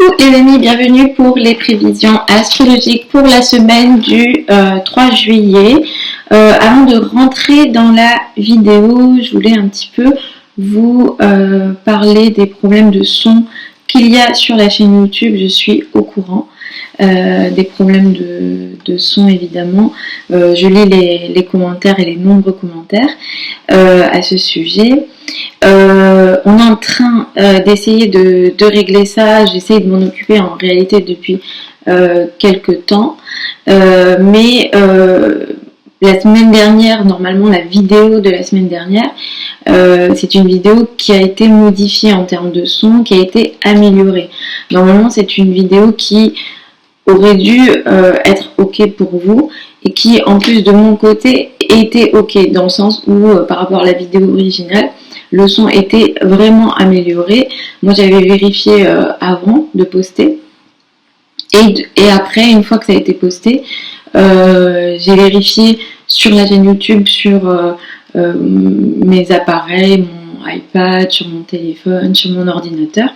Coucou les amis, bienvenue pour les prévisions astrologiques pour la semaine du 3 juillet. Avant de rentrer dans la vidéo, je voulais un petit peu vous parler des problèmes de son qu'il y a sur la chaîne YouTube. Je suis au courant des problèmes de son évidemment. Je lis les commentaires et les nombreux commentaires à ce sujet. On est en train d'essayer de régler ça. J'essaie de m'en occuper en réalité depuis quelques temps. Mais la semaine dernière, normalement la vidéo de la semaine dernière, c'est une vidéo qui a été modifiée en termes de son, qui a été améliorée. Normalement c'est une vidéo qui aurait dû être ok pour vous et qui en plus de mon côté était ok dans le sens où par rapport à la vidéo originale le son était vraiment amélioré. Moi j'avais vérifié avant de poster et après une fois que ça a été posté j'ai vérifié sur la chaîne YouTube, sur mes appareils, mon iPad, sur mon téléphone, sur mon ordinateur.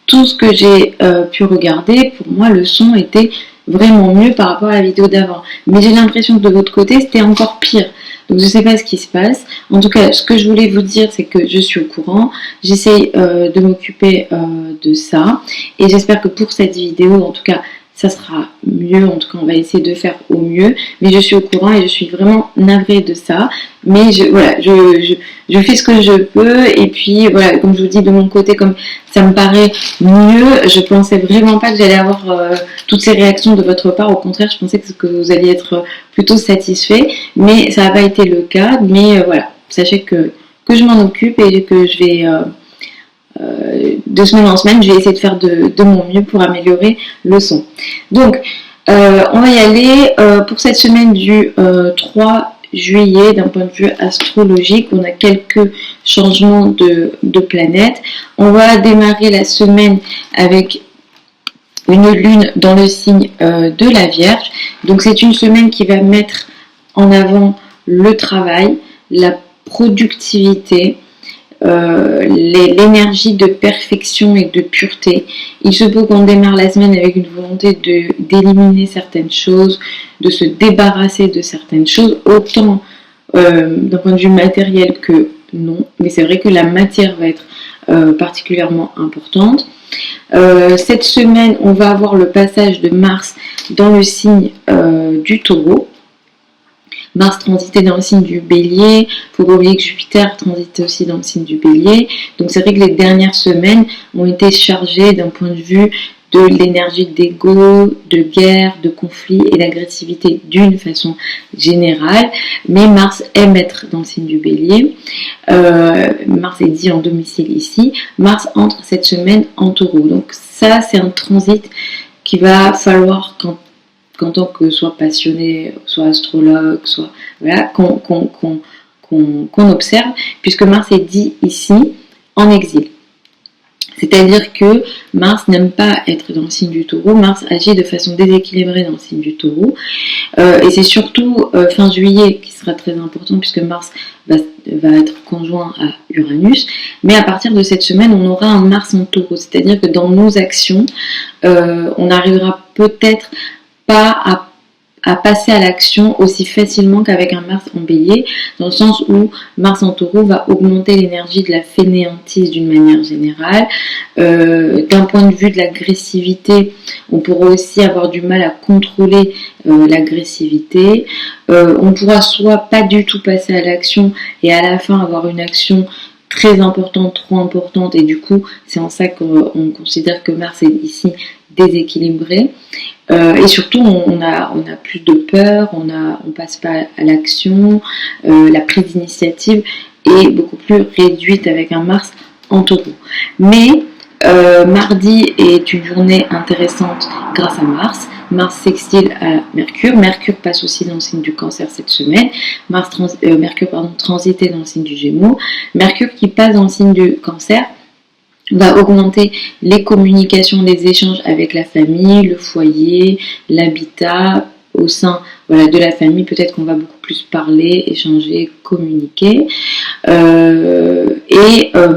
Tout ce que j'ai pu regarder, pour moi le son était vraiment mieux par rapport à la vidéo d'avant. Mais j'ai l'impression que de votre côté c'était encore pire. Donc je ne sais pas ce qui se passe. En tout cas, ce que je voulais vous dire, c'est que je suis au courant. J'essaye de m'occuper de ça. Et j'espère que pour cette vidéo, en tout cas, ça sera mieux. En tout cas, on va essayer de faire au mieux. Mais je suis au courant et je suis vraiment navrée de ça. Mais je fais ce que je peux. Et puis, voilà, comme je vous dis, de mon côté, comme ça me paraît mieux, je pensais vraiment pas que j'allais avoir toutes ces réactions de votre part. Au contraire, je pensais que vous alliez être plutôt satisfait. Mais ça n'a pas été le cas. Mais voilà, sachez que je m'en occupe et que je vais... de semaine en semaine, je vais essayer de faire de mon mieux pour améliorer le son. Donc, on va y aller pour cette semaine du 3 juillet. D'un point de vue astrologique, on a quelques changements de planètes. On va démarrer la semaine avec une lune dans le signe de la Vierge. Donc, c'est une semaine qui va mettre en avant le travail, la productivité, l'énergie de perfection et de pureté. Il se peut qu'on démarre la semaine avec une volonté d'éliminer certaines choses, de se débarrasser de certaines choses, autant d'un point de vue matériel que non, mais c'est vrai que la matière va être particulièrement importante. Cette semaine, on va avoir le passage de Mars dans le signe du Taureau. Mars transitait dans le signe du Bélier, il ne faut pas oublier que Jupiter transite aussi dans le signe du Bélier. Donc c'est vrai que les dernières semaines ont été chargées d'un point de vue de l'énergie d'ego, de guerre, de conflit et d'agressivité d'une façon générale. Mais Mars aime être dans le signe du Bélier. Mars est dit en domicile ici. Mars entre cette semaine en Taureau. Donc ça c'est un transit qu'il va falloir qu'en tant que soit passionné, soit astrologue, soit voilà, qu'on observe, puisque Mars est dit ici en exil. C'est-à-dire que Mars n'aime pas être dans le signe du Taureau. Mars agit de façon déséquilibrée dans le signe du Taureau. Et c'est surtout fin juillet qui sera très important, puisque Mars va être conjoint à Uranus. Mais à partir de cette semaine, on aura un Mars en Taureau. C'est-à-dire que dans nos actions, on arrivera peut-être pas à passer à l'action aussi facilement qu'avec un Mars en Bélier, dans le sens où Mars en Taureau va augmenter l'énergie de la fainéantise d'une manière générale. D'un point de vue de l'agressivité, on pourra aussi avoir du mal à contrôler l'agressivité. On pourra soit pas du tout passer à l'action et à la fin avoir une action très importante, trop importante, et du coup c'est en ça qu'on considère que Mars est ici déséquilibré. Et surtout on a plus de peur, on passe pas à l'action, la prise d'initiative est beaucoup plus réduite avec un Mars en Taureau. Mais mardi est une journée intéressante grâce à Mars. Mars sextile à Mercure. Mercure passe aussi dans le signe du Cancer cette semaine. Mercure transitait dans le signe du Gémeaux. Mercure qui passe dans le signe du Cancer va augmenter les communications, les échanges avec la famille, le foyer, l'habitat, au sein de la famille. Peut-être qu'on va beaucoup plus parler, échanger, communiquer.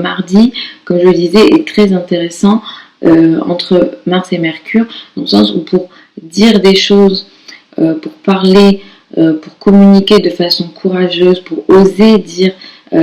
Mardi, comme je le disais, est très intéressant entre Mars et Mercure, dans le sens où pour dire des choses, pour parler, pour communiquer de façon courageuse, pour oser dire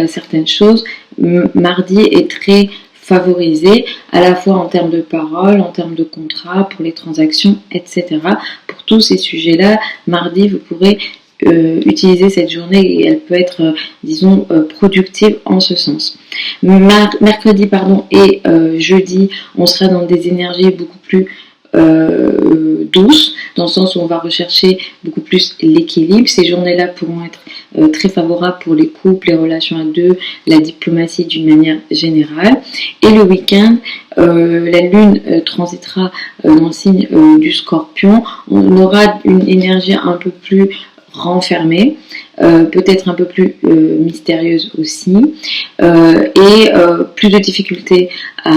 certaines choses, mardi est très favorisé, à la fois en termes de paroles, en termes de contrats, pour les transactions, etc. Pour tous ces sujets-là, mardi, vous pourrez utiliser cette journée et elle peut être, disons, productive en ce sens. Mercredi et jeudi, on sera dans des énergies beaucoup plus douces, dans le sens où on va rechercher beaucoup plus l'équilibre. Ces journées-là pourront être très favorables pour les couples, les relations à deux, la diplomatie d'une manière générale. Et le week-end, la lune transitera dans le signe du Scorpion. On aura une énergie un peu plus renfermée, peut-être un peu plus mystérieuse aussi, et plus de difficultés à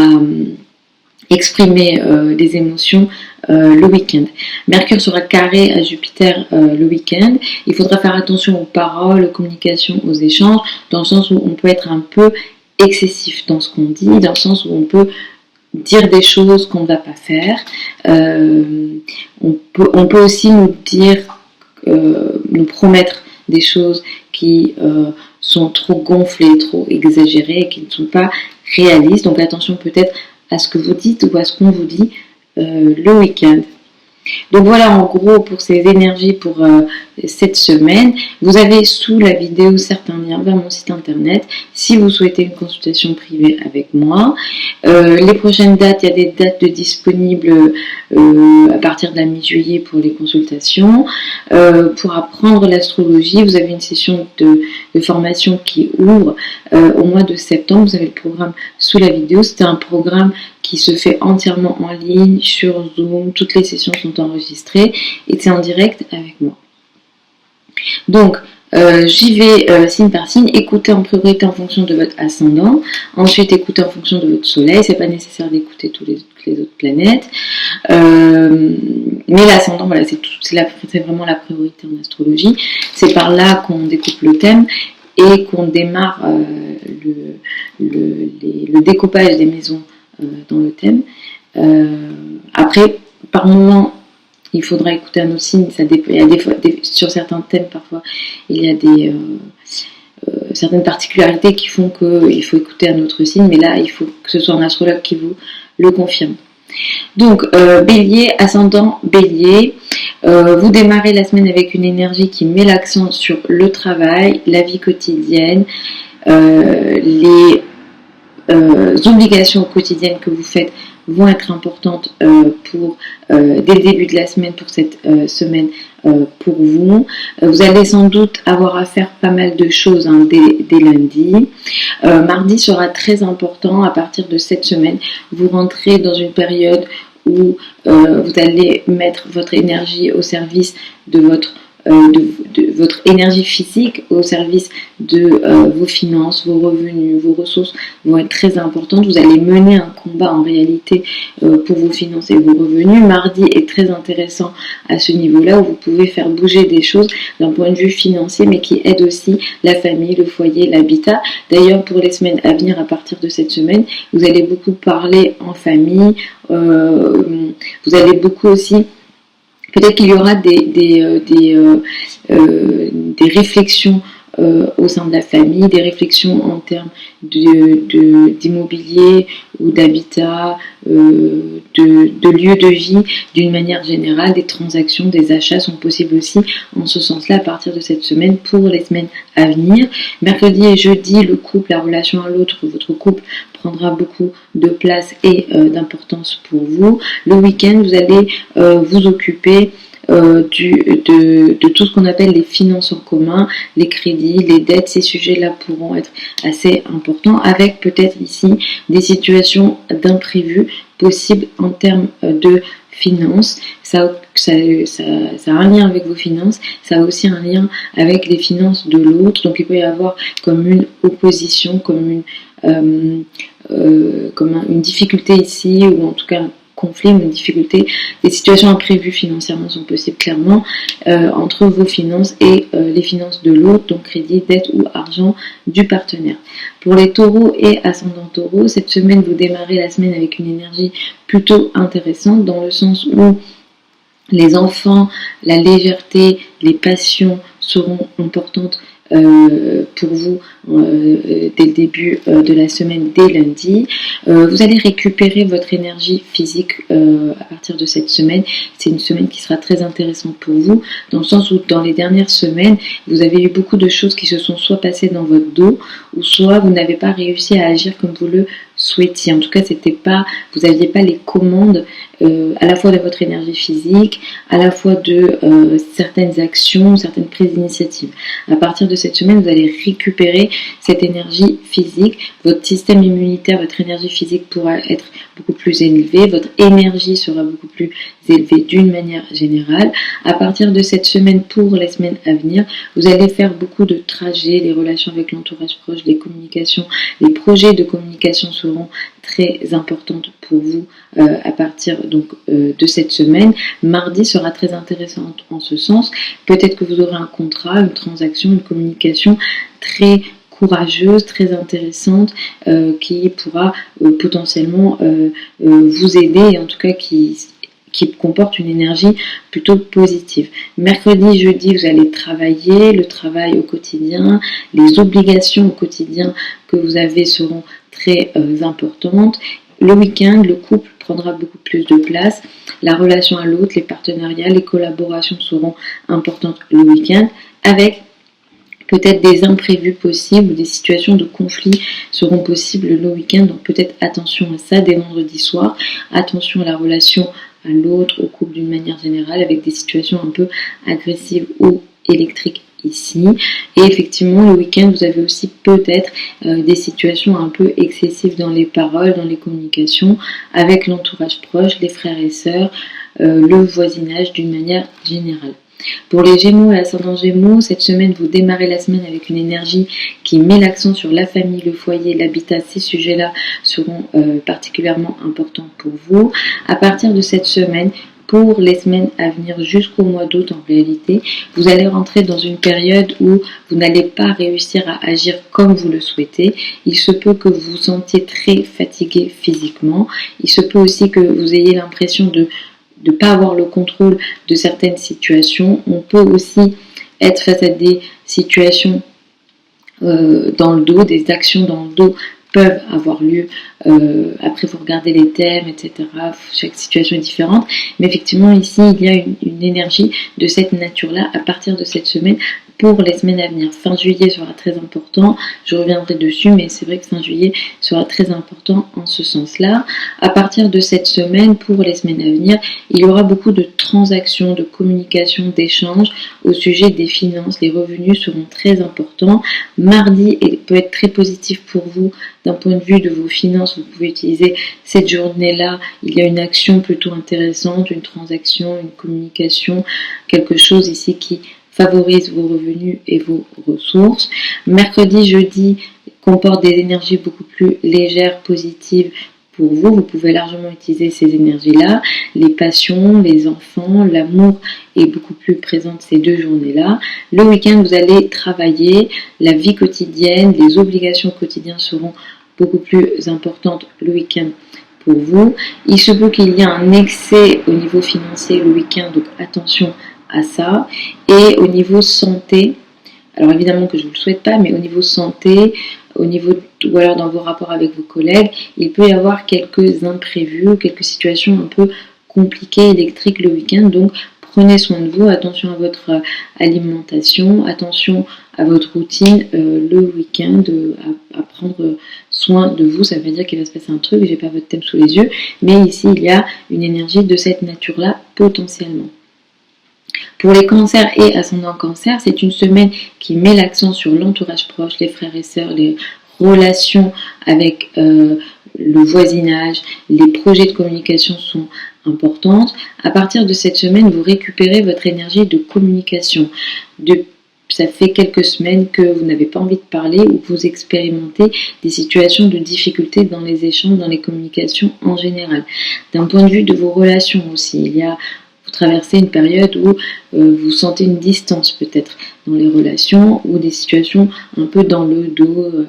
exprimer des émotions le week-end. Mercure sera carré à Jupiter le week-end. Il faudra faire attention aux paroles, aux communications, aux échanges, dans le sens où on peut être un peu excessif dans ce qu'on dit, dans le sens où on peut dire des choses qu'on ne va pas faire. On peut aussi nous dire, nous promettre des choses qui sont trop gonflées, trop exagérées et qui ne sont pas réalistes. Donc attention peut-être à ce que vous dites ou à ce qu'on vous dit le week-end. Donc voilà en gros pour ces énergies pour cette semaine. Vous avez sous la vidéo certains liens vers mon site internet si vous souhaitez une consultation privée avec moi. Les prochaines dates, il y a des dates de disponibles à partir de la mi-juillet pour les consultations. Pour apprendre l'astrologie, vous avez une session de formation qui ouvre au mois de septembre. Vous avez le programme sous la vidéo. C'est un programme qui se fait entièrement en ligne sur Zoom. Toutes les sessions sont enregistrées et c'est en direct avec moi. Donc, j'y vais signe par signe. Écoutez en priorité en fonction de votre ascendant. Ensuite, écoutez en fonction de votre soleil. C'est pas nécessaire d'écouter toutes les autres planètes. Mais l'ascendant, voilà, c'est vraiment la priorité en astrologie. C'est par là qu'on découpe le thème et qu'on démarre le découpage des maisons dans le thème. Après, par moment, il faudra écouter un autre signe. Ça dépend. Il y a sur certains thèmes, parfois, il y a certaines particularités qui font qu'il faut écouter un autre signe. Mais là, il faut que ce soit un astrologue qui vous le confirme. Donc, Bélier, ascendant Bélier. Vous démarrez la semaine avec une énergie qui met l'accent sur le travail, la vie quotidienne, les obligations quotidiennes que vous faites vont être importantes dès le début de la semaine, pour cette semaine pour vous. Vous allez sans doute avoir à faire pas mal de choses dès lundi. Mardi sera très important. À partir de cette semaine, vous rentrez dans une période où vous allez mettre votre énergie au service de votre énergie physique, au service de vos finances, vos revenus, vos ressources vont être très importantes. Vous allez mener un combat en réalité pour vos finances et vos revenus. Mardi est très intéressant à ce niveau-là, où vous pouvez faire bouger des choses d'un point de vue financier, mais qui aide aussi la famille, le foyer, l'habitat. D'ailleurs, pour les semaines à venir, à partir de cette semaine, vous allez beaucoup parler en famille. Vous allez beaucoup aussi... Peut-être qu'il y aura des réflexions au sein de la famille, des réflexions en termes d'immobilier ou d'habitat, de lieu de vie d'une manière générale. Des transactions, des achats sont possibles aussi en ce sens-là à partir de cette semaine pour les semaines à venir. Mercredi et jeudi, le couple, la relation à l'autre, votre couple prendra beaucoup de place et d'importance pour vous. Le week-end, vous allez vous occuper de tout ce qu'on appelle les finances en commun, les crédits, les dettes. Ces sujets-là pourront être assez importants, avec peut-être ici des situations d'imprévus possibles en termes de finances. Ça a un lien avec vos finances, ça a aussi un lien avec les finances de l'autre. Donc il peut y avoir comme une opposition, comme une difficulté ici, ou en tout cas un conflits, une difficulté, des situations imprévues financièrement sont possibles clairement entre vos finances et les finances de l'autre, donc crédit, dette ou argent du partenaire. Pour les taureaux et ascendants taureaux, cette semaine vous démarrez la semaine avec une énergie plutôt intéressante dans le sens où les enfants, la légèreté, les passions seront importantes pour vous dès le début de la semaine, dès lundi. Vous allez récupérer votre énergie physique à partir de cette semaine. C'est une semaine qui sera très intéressante pour vous, dans le sens où dans les dernières semaines, vous avez eu beaucoup de choses qui se sont soit passées dans votre dos, ou soit vous n'avez pas réussi à agir comme vous le souhaitiez. En tout cas, vous n'aviez pas les commandes à la fois de votre énergie physique, à la fois de certaines actions, certaines prises d'initiative. À partir de cette semaine, vous allez récupérer cette énergie physique. Votre système immunitaire, votre énergie physique pourra être beaucoup plus élevée. Votre énergie sera beaucoup plus élevée d'une manière générale. À partir de cette semaine, pour les semaines à venir, vous allez faire beaucoup de trajets, les relations avec l'entourage proche, les communications, les projets de communication seront très importantes pour vous à partir donc de cette semaine. Mardi sera très intéressant en ce sens. Peut-être que vous aurez un contrat, une transaction, une communication très courageuse, très intéressante, qui pourra potentiellement vous aider, et en tout cas qui comporte une énergie plutôt positive. Mercredi, jeudi, vous allez travailler, le travail au quotidien, les obligations au quotidien que vous avez seront très importantes. Le week-end, le couple prendra beaucoup plus de place. La relation à l'autre, les partenariats, les collaborations seront importantes le week-end, avec peut-être des imprévus possibles, des situations de conflit seront possibles le week-end. Donc peut-être attention à ça dès vendredi soir. Attention à la relation à l'autre, au couple d'une manière générale, avec des situations un peu agressives ou électriques ici. Et effectivement, le week-end, vous avez aussi peut-être des situations un peu excessives dans les paroles, dans les communications, avec l'entourage proche, les frères et sœurs, le voisinage d'une manière générale. Pour les Gémeaux et ascendants Gémeaux, cette semaine, vous démarrez la semaine avec une énergie qui met l'accent sur la famille, le foyer, l'habitat. Ces sujets-là seront particulièrement importants pour vous. À partir de cette semaine, pour les semaines à venir jusqu'au mois d'août, en réalité, vous allez rentrer dans une période où vous n'allez pas réussir à agir comme vous le souhaitez. Il se peut que vous vous sentiez très fatigué physiquement. Il se peut aussi que vous ayez l'impression de ne pas avoir le contrôle de certaines situations. On peut aussi être face à des situations dans le dos, des actions dans le dos peuvent avoir lieu. Après, vous regardez les thèmes, etc. Chaque situation est différente. Mais effectivement, ici, il y a une énergie de cette nature-là à partir de cette semaine pour les semaines à venir. Fin juillet sera très important. Je reviendrai dessus, mais c'est vrai que fin juillet sera très important en ce sens-là. À partir de cette semaine, pour les semaines à venir, il y aura beaucoup de transactions, de communication, d'échanges au sujet des finances. Les revenus seront très importants. Mardi peut être très positif pour vous d'un point de vue de vos finances. Vous pouvez utiliser cette journée-là. Il y a une action plutôt intéressante, une transaction, une communication, quelque chose ici qui favorise vos revenus et vos ressources. Mercredi, jeudi comporte des énergies beaucoup plus légères, positives pour vous. Vous pouvez largement utiliser ces énergies-là. Les passions, les enfants, l'amour est beaucoup plus présente ces deux journées-là. Le week-end, vous allez travailler. La vie quotidienne, les obligations quotidiennes seront beaucoup plus importantes le week-end pour vous. Il se peut qu'il y ait un excès au niveau financier le week-end, donc attention à ça. Et au niveau santé, alors évidemment que je ne vous le souhaite pas, mais au niveau santé, ou alors dans vos rapports avec vos collègues, il peut y avoir quelques imprévus, quelques situations un peu compliquées, électriques le week-end. Donc prenez soin de vous, attention à votre alimentation, attention à votre routine le week-end, à prendre soin de vous. Ça veut dire qu'il va se passer un truc, j'ai pas votre thème sous les yeux, mais ici il y a une énergie de cette nature-là potentiellement. Pour les cancers et ascendants cancer, c'est une semaine qui met l'accent sur l'entourage proche, les frères et sœurs, les relations avec le voisinage, les projets de communication sont importantes. À partir de cette semaine, vous récupérez votre énergie de communication, de ça fait quelques semaines que vous n'avez pas envie de parler ou que vous expérimentez des situations de difficulté dans les échanges, dans les communications en général. D'un point de vue de vos relations aussi, vous traversez une période où vous sentez une distance peut-être dans les relations ou des situations un peu dans le dos,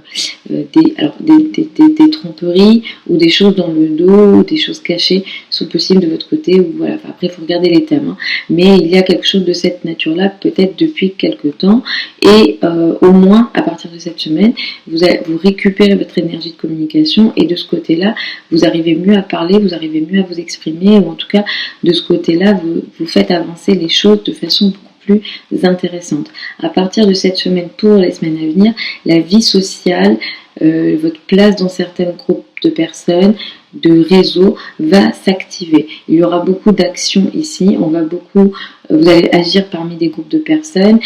des tromperies ou des choses dans le dos ou des choses cachées sont possibles de votre côté. Ou voilà. Enfin, après, il faut regarder les thèmes. Mais il y a quelque chose de cette nature-là peut-être depuis quelque temps et au moins à partir de cette semaine, vous récupérez votre énergie de communication et de ce côté-là, vous arrivez mieux à parler, vous arrivez mieux à vous exprimer ou en tout cas de ce côté-là, vous faites avancer les choses de façon beaucoup plus intéressante. À partir de cette semaine, pour les semaines à venir, la vie sociale, votre place dans certains groupes de personnes, de réseaux va s'activer. Il y aura beaucoup d'actions ici. Vous allez agir parmi des groupes de personnes.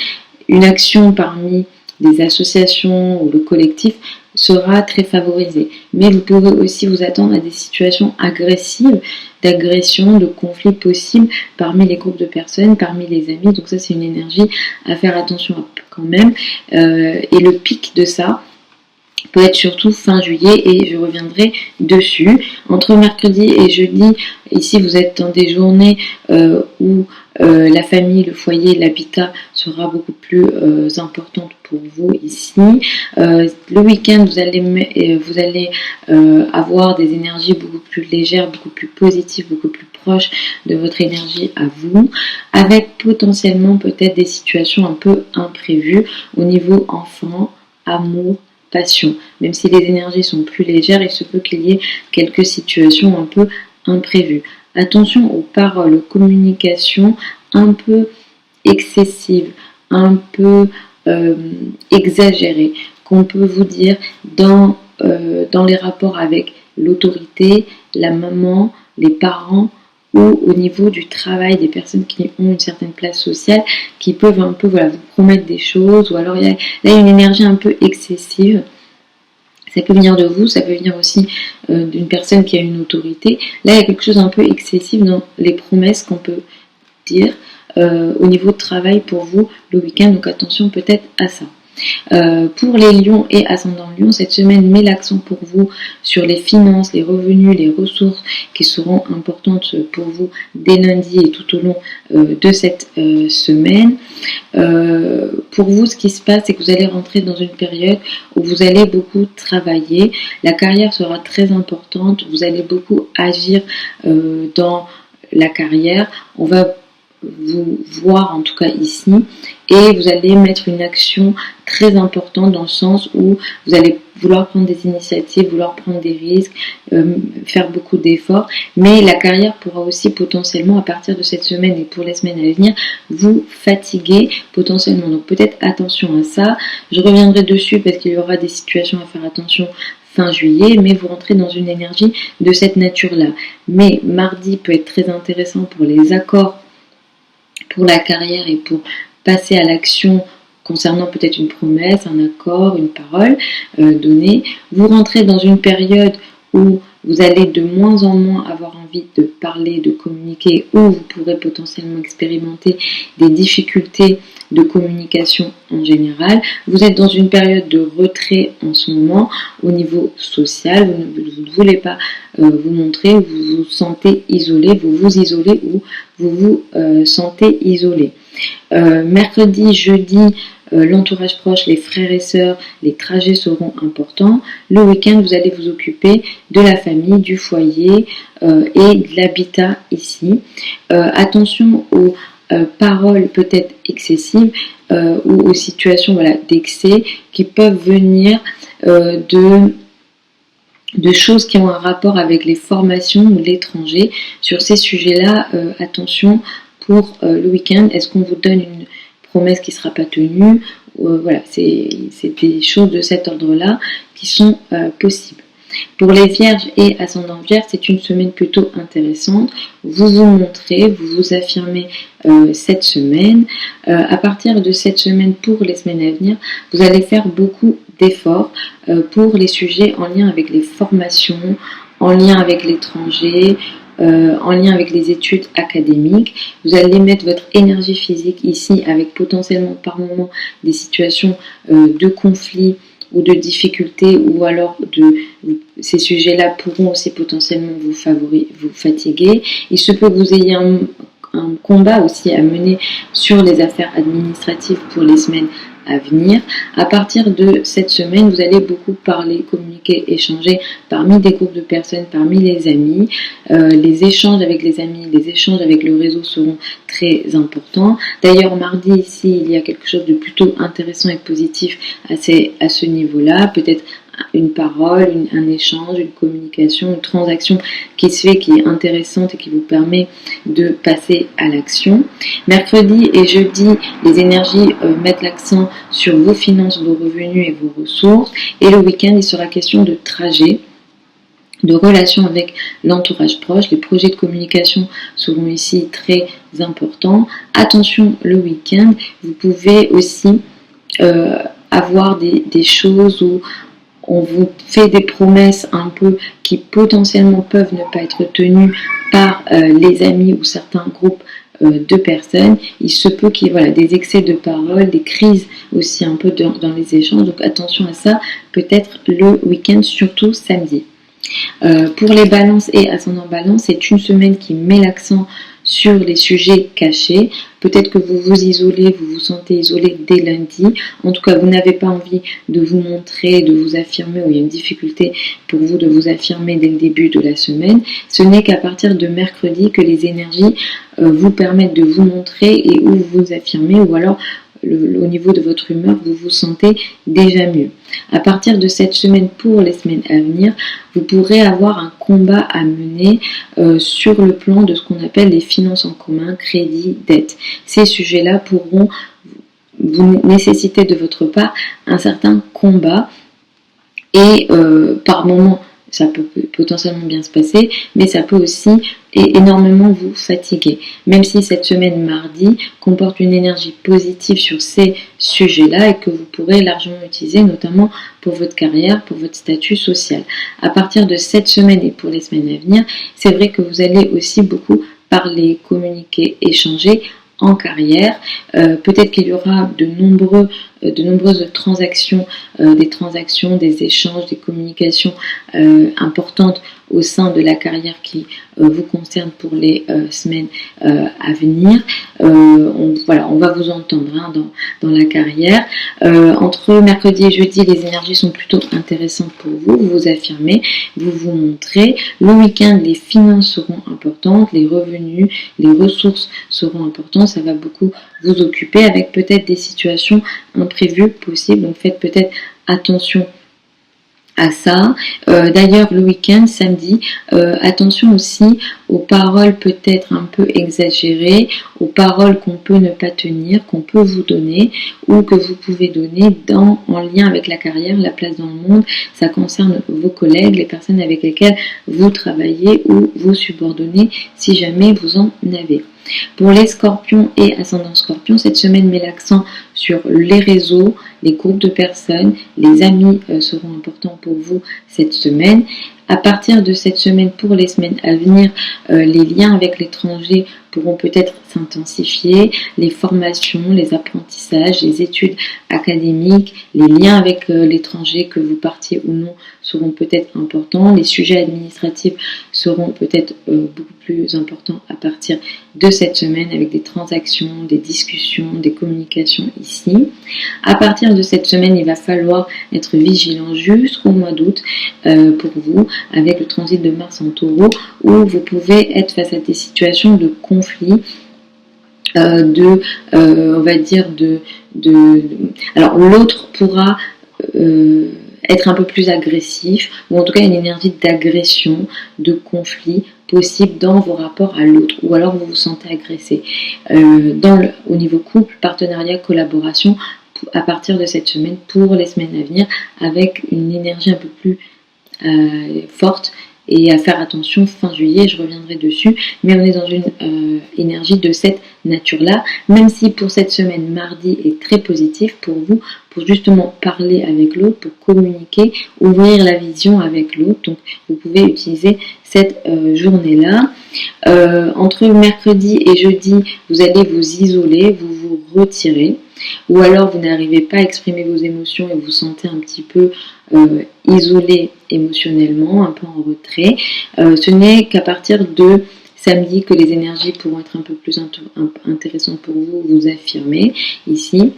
Une action parmi des associations ou le collectif sera très favorisée. Mais vous pouvez aussi vous attendre à des situations agressives, d'agression, de conflits possibles parmi les groupes de personnes, parmi les amis. Donc ça, c'est une énergie à faire attention à quand même. Et le pic de ça peut être surtout fin juillet et je reviendrai dessus. Entre mercredi et jeudi, ici vous êtes dans des journées où la famille, le foyer, l'habitat sera beaucoup plus importante pour vous ici. Le week-end, vous allez avoir des énergies beaucoup plus légères, beaucoup plus positives, beaucoup plus proches de votre énergie à vous, avec potentiellement peut-être des situations un peu imprévues au niveau enfant, amour, passion. Même si les énergies sont plus légères, il se peut qu'il y ait quelques situations un peu imprévues. Attention aux paroles, aux communications un peu excessives, un peu exagérées, qu'on peut vous dire dans les rapports avec l'autorité, la maman, les parents, ou au niveau du travail des personnes qui ont une certaine place sociale, qui peuvent un peu vous promettre des choses, ou alors il y a une énergie un peu excessive. Ça peut venir de vous, ça peut venir aussi d'une personne qui a une autorité. Là, il y a quelque chose un peu excessif dans les promesses qu'on peut dire au niveau de travail pour vous le week-end, donc attention peut-être à ça. Pour les lions et ascendant lion, cette semaine met l'accent pour vous sur les finances, les revenus, les ressources qui seront importantes pour vous dès lundi et tout au long de cette semaine. Pour vous, ce qui se passe, c'est que vous allez rentrer dans une période où vous allez beaucoup travailler. La carrière sera très importante. Vous allez beaucoup agir dans la carrière. On va vous voir en tout cas ici et vous allez mettre une action très importante dans le sens où vous allez vouloir prendre des initiatives, vouloir prendre des risques, faire beaucoup d'efforts, mais la carrière pourra aussi potentiellement à partir de cette semaine et pour les semaines à venir vous fatiguer potentiellement, donc peut-être attention à ça. Je reviendrai dessus parce qu'il y aura des situations à faire attention fin juillet, mais vous rentrez dans une énergie de cette nature-là. Mais mardi peut être très intéressant pour les accords pour la carrière et pour passer à l'action concernant peut-être une promesse, un accord, une parole donnée. Vous rentrez dans une période où vous allez de moins en moins avoir envie de parler, de communiquer, où vous pourrez potentiellement expérimenter des difficultés de communication en général. Vous êtes dans une période de retrait en ce moment au niveau social, vous ne voulez pas vous montrer, vous vous sentez isolé, vous vous isolez ou vous vous sentez isolé. Mercredi, jeudi, l'entourage proche, les frères et sœurs, les trajets seront importants. Le week-end, vous allez vous occuper de la famille, du foyer et de l'habitat ici. Attention aux paroles peut-être excessives ou aux situations d'excès qui peuvent venir de choses qui ont un rapport avec les formations ou l'étranger. Sur ces sujets-là, attention pour le week-end. Est-ce qu'on vous donne une promesse qui ne sera pas tenue? Voilà, c'est des choses de cet ordre-là qui sont possibles. Pour les vierges et ascendants vierges, c'est une semaine plutôt intéressante. Vous vous montrez, vous vous affirmez cette semaine. À partir de cette semaine, pour les semaines à venir, vous allez faire beaucoup d'efforts pour les sujets en lien avec les formations, en lien avec l'étranger, en lien avec les études académiques. Vous allez mettre votre énergie physique ici avec potentiellement par moment des situations de conflit ou de difficultés, ou alors ces sujets-là pourront aussi potentiellement vous fatiguer. Il se peut que vous ayez un combat aussi à mener sur les affaires administratives pour les semaines à venir. À partir de cette semaine, vous allez beaucoup parler, communiquer, échanger parmi des groupes de personnes, parmi les amis. Les échanges avec les amis, les échanges avec le réseau seront très importants. D'ailleurs, mardi ici, il y a quelque chose de plutôt intéressant et positif à ce niveau-là. Peut-être une parole, un échange, une communication, une transaction qui se fait, qui est intéressante et qui vous permet de passer à l'action. Mercredi et jeudi, les énergies mettent l'accent sur vos finances, vos revenus et vos ressources. Et le week-end, il sera question de trajet, de relations avec l'entourage proche. Les projets de communication seront ici très importants. Attention, le week-end, vous pouvez aussi avoir des choses où on vous fait des promesses un peu qui potentiellement peuvent ne pas être tenues par les amis ou certains groupes de personnes. Il se peut qu'il y ait des excès de parole, des crises aussi un peu dans les échanges. Donc attention à ça, peut-être le week-end, surtout samedi. Pour les balances et ascendant balance, c'est une semaine qui met l'accent sur les sujets cachés. Peut-être que vous vous isolez, vous vous sentez isolé dès lundi. En tout cas, vous n'avez pas envie de vous montrer, de vous affirmer, ou il y a une difficulté pour vous de vous affirmer dès le début de la semaine. Ce n'est qu'à partir de mercredi que les énergies vous permettent de vous montrer et où vous affirmer, ou alors au niveau de votre humeur, vous vous sentez déjà mieux. À partir de cette semaine, pour les semaines à venir, vous pourrez avoir un combat à mener sur le plan de ce qu'on appelle les finances en commun, crédit, dette. Ces sujets-là pourront vous nécessiter de votre part un certain combat et par moment, ça peut potentiellement bien se passer, mais ça peut aussi énormément vous fatiguer. Même si cette semaine mardi comporte une énergie positive sur ces sujets-là et que vous pourrez largement utiliser, notamment pour votre carrière, pour votre statut social. À partir de cette semaine et pour les semaines à venir, c'est vrai que vous allez aussi beaucoup parler, communiquer, échanger en carrière. Peut-être qu'il y aura de nombreuses transactions, des échanges, des communications importantes au sein de la carrière qui vous concerne pour les semaines à venir. On va vous entendre dans la carrière. Entre mercredi et jeudi, les énergies sont plutôt intéressantes pour vous. Vous vous affirmez, vous vous montrez. Le week-end, les finances seront importantes, les revenus, les ressources seront importantes. Ça va beaucoup vous occuper avec peut-être des situations imprévues possibles. Donc faites peut-être attention à ça. D'ailleurs, le week-end, samedi, attention aussi aux paroles peut-être un peu exagérées, aux paroles qu'on peut ne pas tenir, qu'on peut vous donner ou que vous pouvez donner en lien avec la carrière, la place dans le monde. Ça concerne vos collègues, les personnes avec lesquelles vous travaillez ou vos subordonnés si jamais vous en avez. Pour les scorpions et ascendants scorpions, cette semaine met l'accent sur les réseaux, les groupes de personnes, les amis seront importants pour vous cette semaine. À partir de cette semaine, pour les semaines à venir, les liens avec l'étranger pourront peut-être s'intensifier, les formations, les apprentissages, les études académiques, les liens avec l'étranger, que vous partiez ou non, seront peut-être importants. Les sujets administratifs seront peut-être beaucoup plus importants à partir de cette semaine avec des transactions, des discussions, des communications ici. À partir de cette semaine, il va falloir être vigilant jusqu'au mois d'août pour vous, avec le transit de Mars en Taureau, où vous pouvez être face à des situations de conflit, alors l'autre pourra être un peu plus agressif, ou en tout cas une énergie d'agression, de conflit possible dans vos rapports à l'autre, ou alors vous vous sentez agressé. Au niveau couple, partenariat, collaboration, à partir de cette semaine, pour les semaines à venir, avec une énergie un peu plus forte, et à faire attention fin juillet, je reviendrai dessus, mais on est dans une énergie de cette nature-là, même si pour cette semaine, mardi est très positif pour vous, pour justement parler avec l'autre, pour communiquer, ouvrir la vision avec l'autre. Donc vous pouvez utiliser cette journée-là. Entre mercredi et jeudi, vous allez vous isoler, vous vous retirer, ou alors vous n'arrivez pas à exprimer vos émotions et vous vous sentez un petit peu isolé émotionnellement, un peu en retrait. Ce n'est qu'à partir de samedi que les énergies pourront être un peu plus intéressantes pour vous, vous affirmer ici.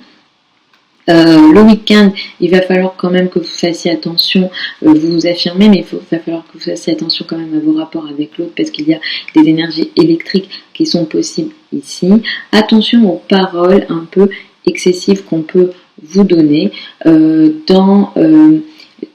Le week-end, il va falloir quand même que vous fassiez attention, vous vous affirmez, mais va falloir que vous fassiez attention quand même à vos rapports avec l'autre parce qu'il y a des énergies électriques qui sont possibles ici. Attention aux paroles un peu excessives qu'on peut vous donner dans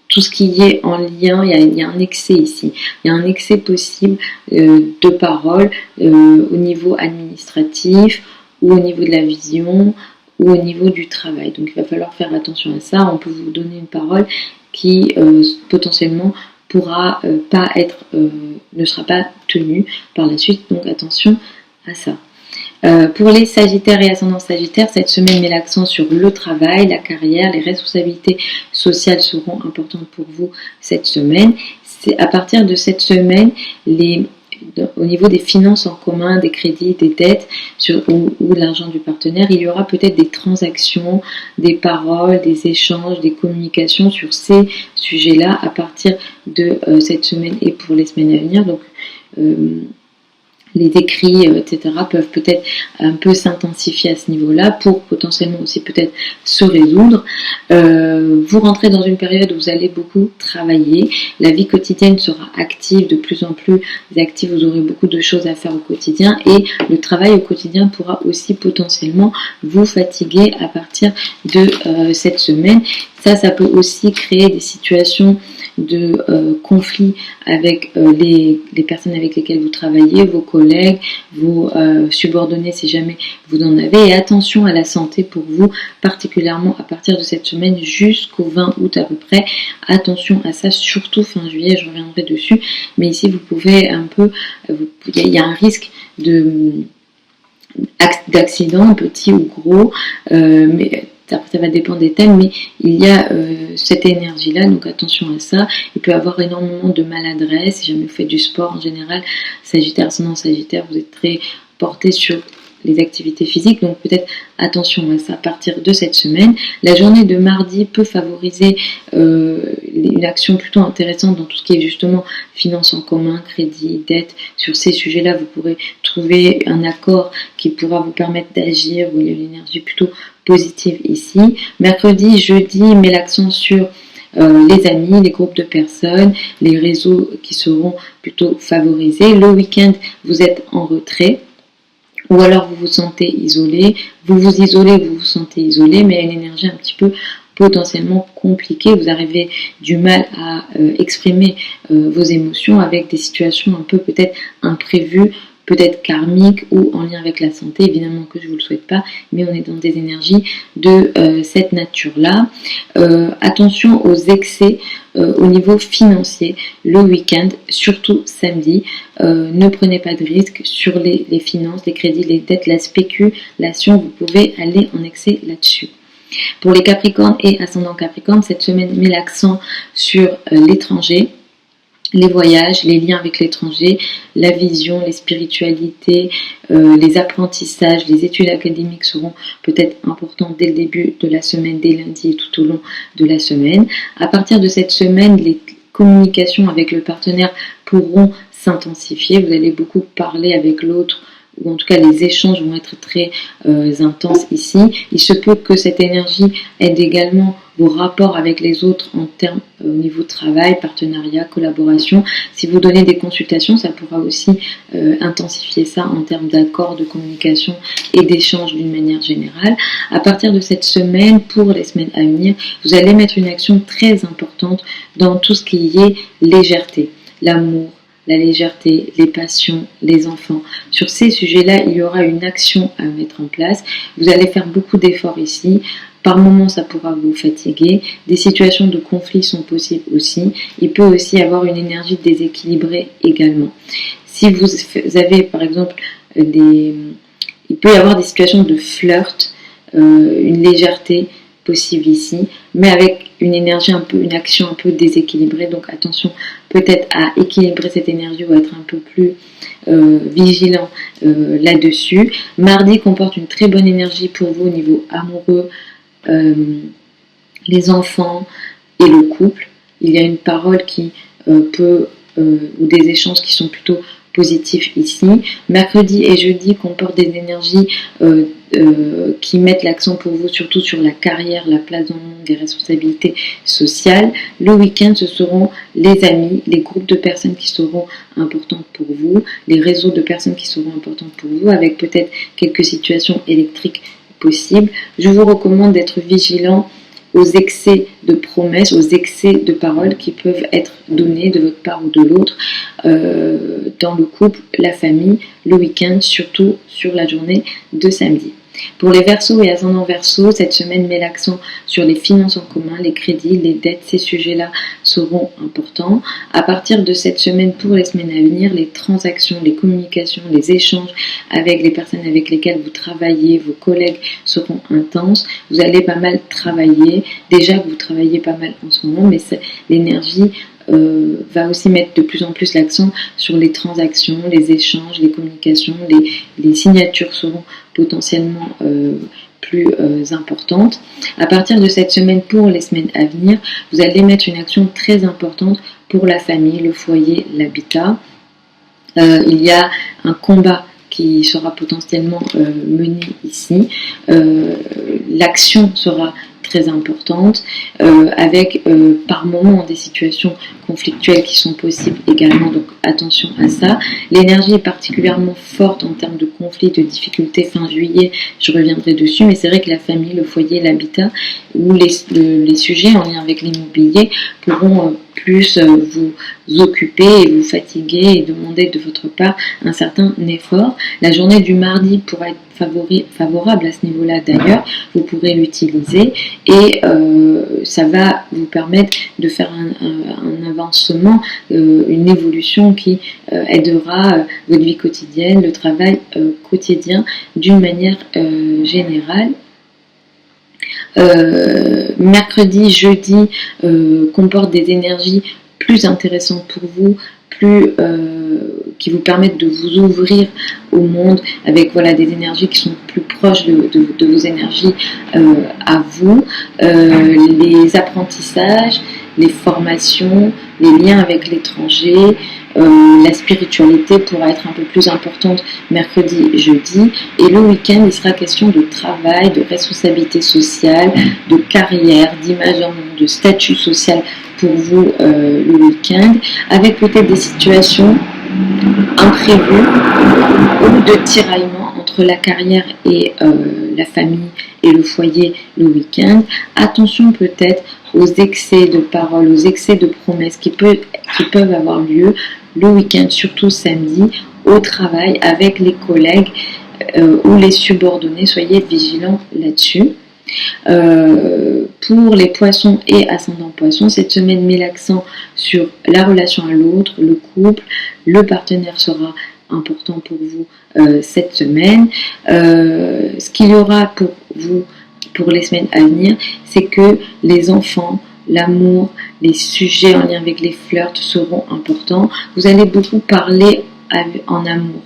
tout ce qui est en lien, il y a un excès ici. Il y a un excès possible de paroles au niveau administratif ou au niveau de la vision ou au niveau du travail. Donc il va falloir faire attention à ça. On peut vous donner une parole qui potentiellement pourra pas être, ne sera pas tenue par la suite. Donc attention à ça. Pour les Sagittaires et ascendants Sagittaires, cette semaine met l'accent sur le travail, la carrière, les responsabilités sociales seront importantes pour vous cette semaine. C'est à partir de cette semaine, au niveau des finances en commun, des crédits, des dettes ou de l'argent du partenaire, il y aura peut-être des transactions, des paroles, des échanges, des communications sur ces sujets-là à partir de cette semaine et pour les semaines à venir. Donc, les écrits, etc. peuvent peut-être un peu s'intensifier à ce niveau-là pour potentiellement aussi peut-être se résoudre. Vous rentrez dans une période où vous allez beaucoup travailler. La vie quotidienne sera active, de plus en plus active. Vous aurez beaucoup de choses à faire au quotidien et le travail au quotidien pourra aussi potentiellement vous fatiguer à partir de cette semaine. Ça peut aussi créer des situations de conflit avec les personnes avec lesquelles vous travaillez, vos collègues, vos subordonnés si jamais vous en avez. Et attention à la santé pour vous, particulièrement à partir de cette semaine jusqu'au 20 août à peu près. Attention à ça, surtout fin juillet, je reviendrai dessus. Mais ici, vous pouvez un peu, il y a un risque d'accident, petit ou gros, mais après ça va dépendre des thèmes, mais il y a cette énergie-là, donc attention à ça. Il peut y avoir énormément de maladresse, si jamais vous faites du sport en général, Sagittaire, ascendant Sagittaire, vous êtes très porté sur les activités physiques, donc peut-être attention à ça à partir de cette semaine. La journée de mardi peut favoriser une action plutôt intéressante dans tout ce qui est justement finances en commun, crédit, dette. Sur ces sujets-là, vous pourrez trouver un accord qui pourra vous permettre d'agir, où il y a une énergie plutôt positive ici. Mercredi, jeudi, met l'accent sur les amis, les groupes de personnes, les réseaux qui seront plutôt favorisés. Le week-end, vous êtes en retrait. Ou alors vous vous sentez isolé, vous vous isolez, vous vous sentez isolé, mais il y a une énergie un petit peu potentiellement compliquée. Vous arrivez du mal à exprimer vos émotions avec des situations un peu peut-être imprévues, peut-être karmiques ou en lien avec la santé. Évidemment que je ne vous le souhaite pas, mais on est dans des énergies de cette nature-là. Attention aux excès au niveau financier le week-end, surtout samedi. Ne prenez pas de risques sur les finances, les crédits, les dettes, la spéculation. Vous pouvez aller en excès là-dessus. Pour les Capricornes et ascendants Capricorne, cette semaine met l'accent sur l'étranger, les voyages, les liens avec l'étranger, la vision, les spiritualités, les apprentissages, les études académiques seront peut-être importants dès le début de la semaine, dès lundi et tout au long de la semaine. À partir de cette semaine, les communications avec le partenaire pourront s'intensifier. Vous allez beaucoup parler avec l'autre, ou en tout cas les échanges vont être très intenses ici. Il se peut que cette énergie aide également vos rapports avec les autres en termes au niveau travail, partenariat, collaboration. Si vous donnez des consultations, ça pourra aussi intensifier ça en termes d'accords, de communication et d'échanges d'une manière générale. À partir de cette semaine, pour les semaines à venir, vous allez mettre une action très importante dans tout ce qui est légèreté, l'amour, la légèreté, les passions, les enfants. Sur ces sujets-là, il y aura une action à mettre en place. Vous allez faire beaucoup d'efforts ici. Par moments, ça pourra vous fatiguer. Des situations de conflit sont possibles aussi. Il peut aussi y avoir une énergie déséquilibrée également. Si vous avez, par exemple, il peut y avoir des situations de flirt, une légèreté possible ici, mais avec une énergie une action un peu déséquilibrée. Donc attention peut-être à équilibrer cette énergie ou être un peu plus vigilant là-dessus. Mardi comporte une très bonne énergie pour vous au niveau amoureux, les enfants et le couple. Il y a une parole qui ou des échanges qui sont plutôt positifs ici. Mercredi et jeudi comportent des énergies qui mettent l'accent pour vous surtout sur la carrière, la place dans le monde, les responsabilités sociales. Le week-end, ce seront les amis, les groupes de personnes qui seront importantes pour vous, les réseaux de personnes qui seront importantes pour vous, avec peut-être quelques situations électriques possibles. Je vous recommande d'être vigilant aux excès de promesses, aux excès de paroles qui peuvent être donnés de votre part ou de l'autre dans le couple, la famille, le week-end, surtout sur la journée de samedi. Pour les Verseaux et ascendants Verseaux, cette semaine met l'accent sur les finances en commun, les crédits, les dettes. Ces sujets-là seront importants. À partir de cette semaine, pour les semaines à venir, les transactions, les communications, les échanges avec les personnes avec lesquelles vous travaillez, vos collègues seront intenses. Vous allez pas mal travailler. Déjà que vous travaillez pas mal en ce moment, mais l'énergie va aussi mettre de plus en plus l'accent sur les transactions, les échanges, les communications, les signatures seront potentiellement plus importantes. À partir de cette semaine, pour les semaines à venir, vous allez mettre une action très importante pour la famille, le foyer, l'habitat. Il y a un combat qui sera potentiellement mené ici. L'action sera très importante, avec par moment des situations conflictuelles qui sont possibles également, donc attention à ça. L'énergie est particulièrement forte en termes de conflits, de difficultés fin juillet, je reviendrai dessus, mais c'est vrai que la famille, le foyer, l'habitat ou les sujets en lien avec l'immobilier pourront plus vous occuper et vous fatiguer et demander de votre part un certain effort. La journée du mardi pourra être favorable à ce niveau-là d'ailleurs, vous pourrez l'utiliser et ça va vous permettre de faire un avancement, une évolution qui aidera votre vie quotidienne, le travail quotidien d'une manière générale. Mercredi, jeudi comportent des énergies plus intéressantes pour vous, qui vous permettent de vous ouvrir au monde avec des énergies qui sont plus proches de vos énergies à vous, les apprentissages, les formations, les liens avec l'étranger, la spiritualité pourra être un peu plus importante mercredi, jeudi, et le week-end il sera question de travail, de responsabilité sociale, de carrière, d'image dans le monde, de statut social pour vous le week-end, avec peut-être des situations imprévues ou de tiraillement entre la carrière et la famille et le foyer le week-end. Attention peut-être aux excès de paroles, aux excès de promesses qui peuvent avoir lieu le week-end, surtout samedi, au travail, avec les collègues ou les subordonnés. Soyez vigilants là-dessus. Pour les poissons et ascendants poissons, cette semaine met l'accent sur la relation à l'autre, le couple, le partenaire sera important pour vous cette semaine. Ce qu'il y aura pour vous pour les semaines à venir, c'est que les enfants, l'amour, les sujets en lien avec les flirts seront importants. Vous allez beaucoup parler en amour.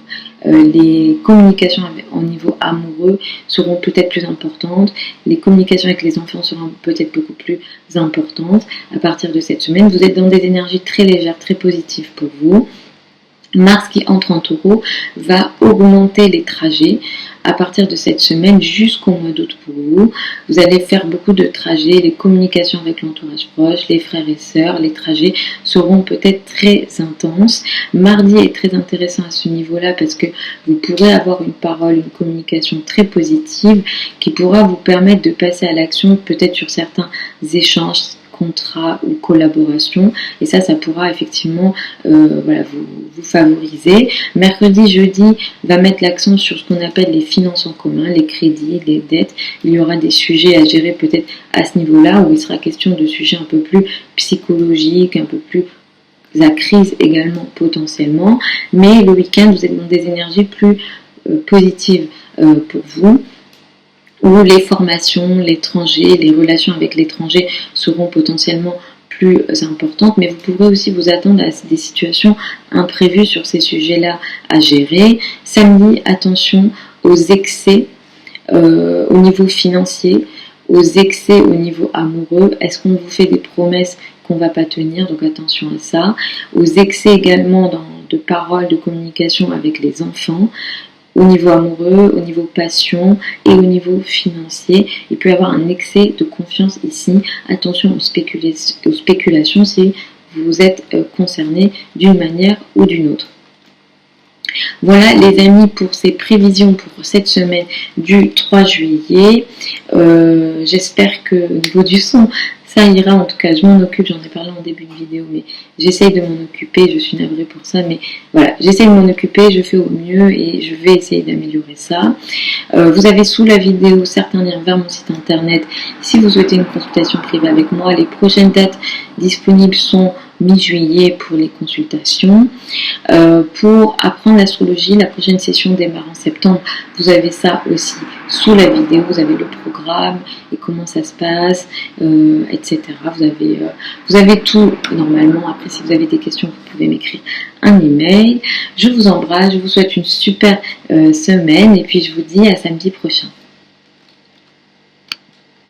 Les communications au niveau amoureux seront peut-être plus importantes. Les communications avec les enfants seront peut-être beaucoup plus importantes. À partir de cette semaine, vous êtes dans des énergies très légères, très positives pour vous. Mars qui entre en Taureau va augmenter les trajets à partir de cette semaine jusqu'au mois d'août pour vous. Vous allez faire beaucoup de trajets, les communications avec l'entourage proche, les frères et sœurs, les trajets seront peut-être très intenses. Mardi est très intéressant à ce niveau-là parce que vous pourrez avoir une parole, une communication très positive qui pourra vous permettre de passer à l'action peut-être sur certains échanges, contrat ou collaboration, et ça pourra effectivement vous favoriser. Mercredi, jeudi va mettre l'accent sur ce qu'on appelle les finances en commun, les crédits, les dettes. Il y aura des sujets à gérer peut-être à ce niveau-là, où il sera question de sujets un peu plus psychologiques, un peu plus à crise également potentiellement, mais le week-end vous êtes dans des énergies plus positives pour vous. où les formations, l'étranger, les relations avec l'étranger seront potentiellement plus importantes, mais vous pourrez aussi vous attendre à des situations imprévues sur ces sujets-là à gérer. Samedi, attention aux excès au niveau financier, aux excès au niveau amoureux. Est-ce qu'on vous fait des promesses qu'on ne va pas tenir? Donc attention à ça. Aux excès également de paroles, de communication avec les enfants, au niveau amoureux, au niveau passion et au niveau financier. Il peut y avoir un excès de confiance ici. Attention aux spéculations si vous êtes concerné d'une manière ou d'une autre. Voilà les amis pour ces prévisions pour cette semaine du 3 juillet. J'espère que au niveau du son, ça ira. En tout cas, je m'en occupe, j'en ai parlé en début de vidéo, mais j'essaye de m'en occuper, je suis navrée pour ça, mais voilà, j'essaye de m'en occuper, je fais au mieux et je vais essayer d'améliorer ça. Vous avez sous la vidéo certains liens vers mon site internet si vous souhaitez une consultation privée avec moi. Les prochaines dates disponibles sont mi-juillet pour les consultations. Pour apprendre l'astrologie, la prochaine session démarre en septembre. Vous avez ça aussi sous la vidéo. Vous avez le programme et comment ça se passe, etc. Vous avez tout normalement. Après, si vous avez des questions, vous pouvez m'écrire un email. Je vous embrasse. Je vous souhaite une super semaine et puis je vous dis à samedi prochain.